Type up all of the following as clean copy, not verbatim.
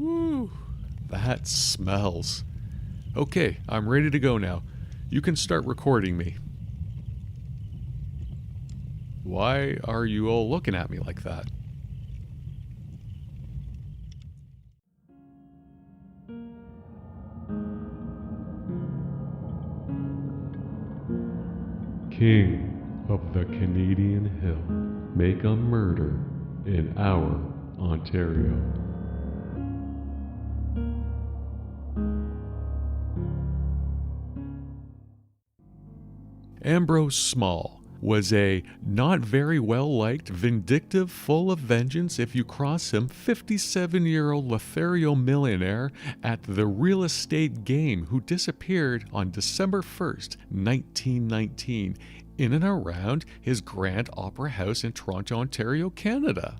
Woo, that smells. Okay, I'm ready to go now. You can start recording me. Why are you all looking at me like that? King of the Canadian Hill, make a murder in our Ontario. Ambrose Small was a not very well-liked, vindictive, full of vengeance if you cross him, 57-year-old Lothario millionaire at the real estate game who disappeared on December 1st, 1919, in and around his Grand Opera House in Toronto, Ontario, Canada.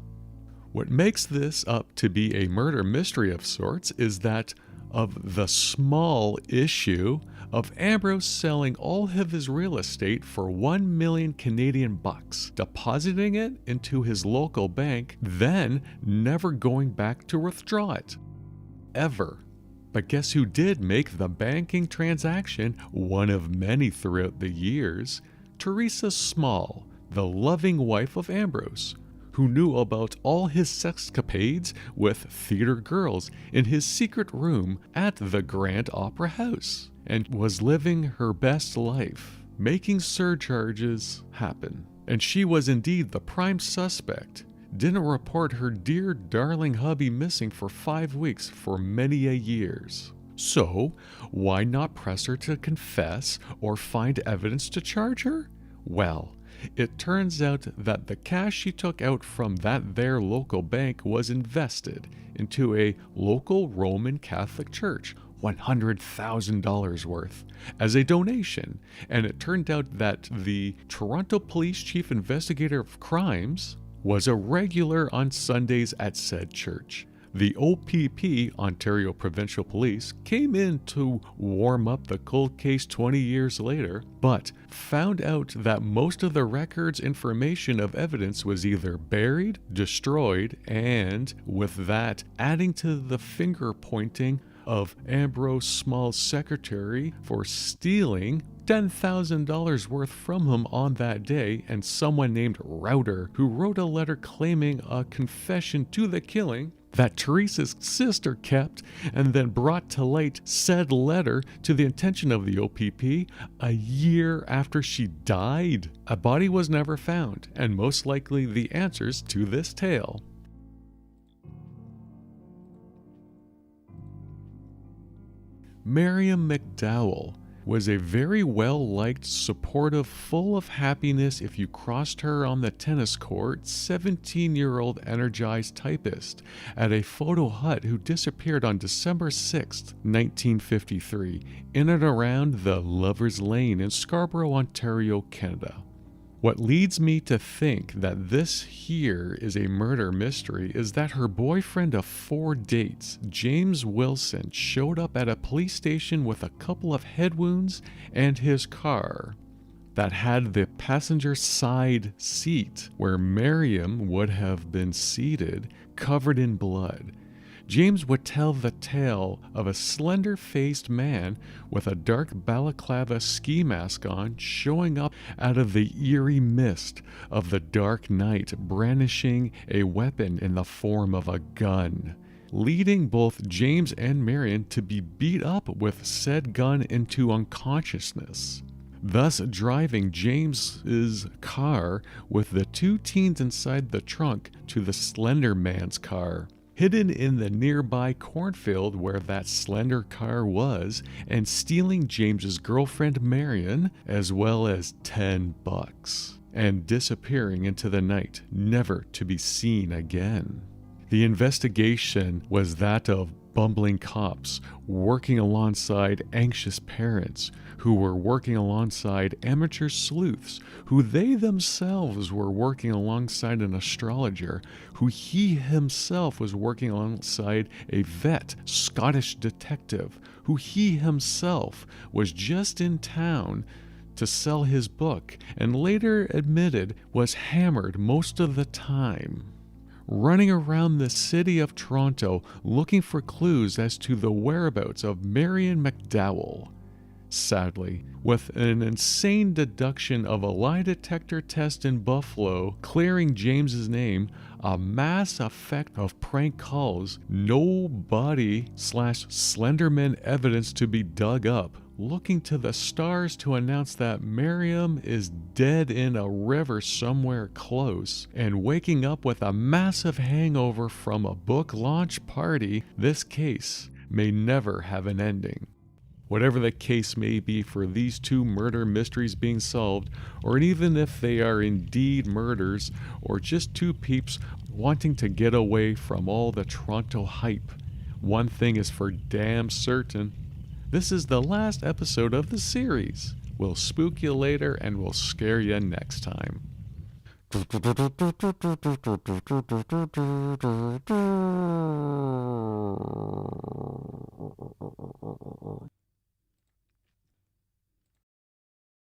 What makes this up to be a murder mystery of sorts is that of the small issue of Ambrose selling all of his real estate for 1 million Canadian bucks, depositing it into his local bank, then never going back to withdraw it. Ever. But guess who did make the banking transaction, one of many throughout the years? Teresa Small, the loving wife of Ambrose, who knew about all his sexcapades with theater girls in his secret room at the Grand Opera House, and was living her best life, making surcharges happen. And she was indeed the prime suspect. Didn't report her dear darling hubby missing for 5 weeks for many a years. So, why not press her to confess or find evidence to charge her? Well, it turns out that the cash she took out from that there local bank was invested into a local Roman Catholic church, $100,000 worth, as a donation. And it turned out that the Toronto Police Chief Investigator of Crimes was a regular on Sundays at said church. The OPP, Ontario Provincial Police, came in to warm up the cold case 20 years later, but found out that most of the record's information of evidence was either buried, destroyed, and, with that, adding to the finger pointing of Ambrose Small's secretary for stealing $10,000 worth from him on that day, and someone named Router, who wrote a letter claiming a confession to the killing that Teresa's sister kept and then brought to light said letter to the attention of the OPP a year after she died. A body was never found, and most likely the answers to this tale. Mariam McDow was a very well-liked, supportive, full of happiness if you crossed her on the tennis court, 17-year-old energized typist at a photo hut who disappeared on December 6, 1953, in and around the Lover's Lane in Scarborough, Ontario, Canada. What leads me to think that this here is a murder mystery is that her boyfriend of 4 dates, James Wilson, showed up at a police station with a couple of head wounds and his car that had the passenger side seat where Mariam would have been seated, covered in blood. James would tell the tale of a slender-faced man with a dark balaclava ski mask on showing up out of the eerie mist of the dark night, brandishing a weapon in the form of a gun, leading both James and Marion to be beat up with said gun into unconsciousness, thus driving James's car with the 2 teens inside the trunk to the slender man's car, hidden in the nearby cornfield where that slender car was, and stealing James's girlfriend Marion, as well as $10, and disappearing into the night, never to be seen again. The investigation was that of bumbling cops working alongside anxious parents who were working alongside amateur sleuths who they themselves were working alongside an astrologer who he himself was working alongside a vet Scottish detective who he himself was just in town to sell his book and later admitted was hammered most of the time. running around the city of Toronto looking for clues as to the whereabouts of Mariam McDow. Sadly, with an insane deduction of a lie detector test in Buffalo clearing James's name, a mass effect of prank calls, no body/Slenderman evidence to be dug up, looking to the stars to announce that Mariam is dead in a river somewhere close, and waking up with a massive hangover from a book launch party, this case may never have an ending. Whatever the case may be for these two murder mysteries being solved, or even if they are indeed murders, or just two peeps wanting to get away from all the Toronto hype, one thing is for damn certain: this is the last episode of the series. We'll spook you later and we'll scare you next time.